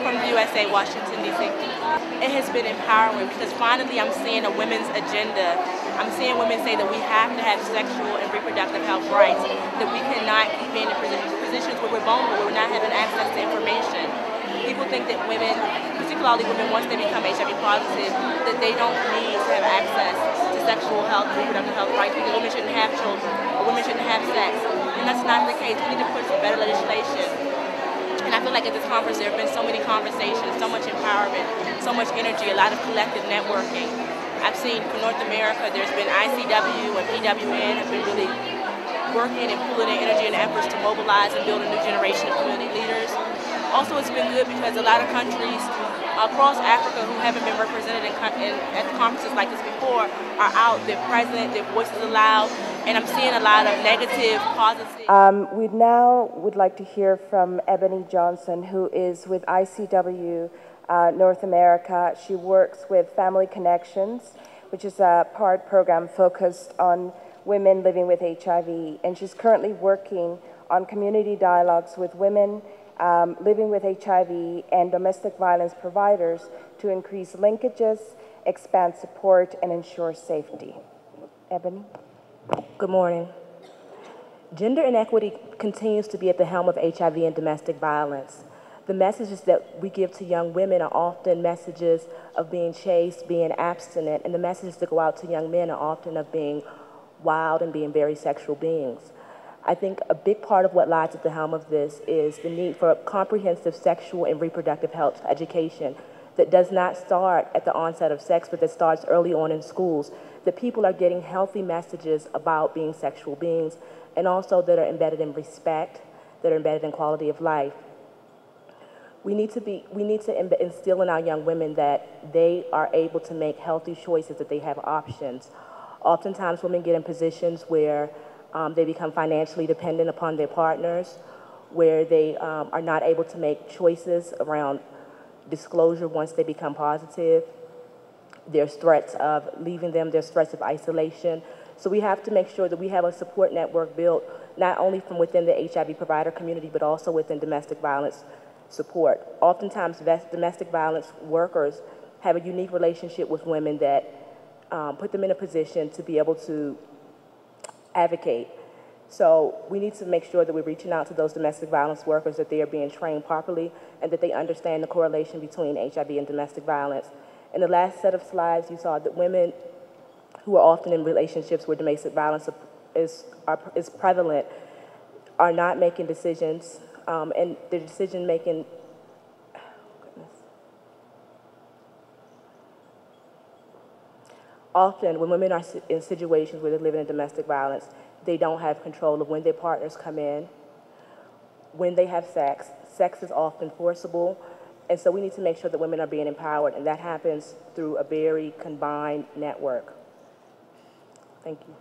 I'm from USA, Washington, D.C. It has been empowering because finally I'm seeing a women's agenda. I'm seeing women say that we have to have sexual and reproductive health rights, that we cannot keep being in positions where we're vulnerable, where we're not having access to information. People think that women, particularly women once they become HIV positive, that they don't need to have access to sexual health and reproductive health rights because women shouldn't have children or women shouldn't have sex. And that's not the case. We need to push for better legislation. And I feel like at this conference there have been so many conversations, so much empowerment, so much energy, a lot of collective networking. I've seen for North America there's been ICW and PWN have been really working and pulling their energy and efforts to mobilize and build a new generation of community leaders. Also, it's been good because a lot of countries across Africa who haven't been represented at conferences like this before are out, they're present, their voices are loud, and I'm seeing a lot of negative, positive. We now would like to hear from Ebony Johnson, who is with ICW North America. She works with Family Connections, which is a PART program focused on women living with HIV, and she's currently working on community dialogues with women living with HIV and domestic violence providers to increase linkages, expand support, and ensure safety. Ebony? Good morning. Gender inequity continues to be at the helm of HIV and domestic violence. The messages that we give to young women are often messages of being chaste, being abstinent, and the messages that go out to young men are often of being wild and being very sexual beings. I think a big part of what lies at the helm of this is the need for comprehensive sexual and reproductive health education that does not start at the onset of sex, but that starts early on in schools, that people are getting healthy messages about being sexual beings, and also that are embedded in respect, that are embedded in quality of life. We need to instill in our young women that they are able to make healthy choices, that they have options. Oftentimes women get in positions where they become financially dependent upon their partners, where they are not able to make choices around disclosure once they become positive. There's threats of leaving them, there's threats of isolation. So we have to make sure that we have a support network built not only from within the HIV provider community, but also within domestic violence support. Oftentimes domestic violence workers have a unique relationship with women that put them in a position to be able to advocate. So we need to make sure that we're reaching out to those domestic violence workers, that they are being trained properly, and that they understand the correlation between HIV and domestic violence. In the last set of slides, you saw that women who are often in relationships where domestic violence is prevalent are not making decisions, and their decision making, often when women are in situations where they're living in domestic violence, they don't have control of when their partners come in, when they have sex. Sex is often forcible, and so we need to make sure that women are being empowered, and that happens through a very combined network. Thank you.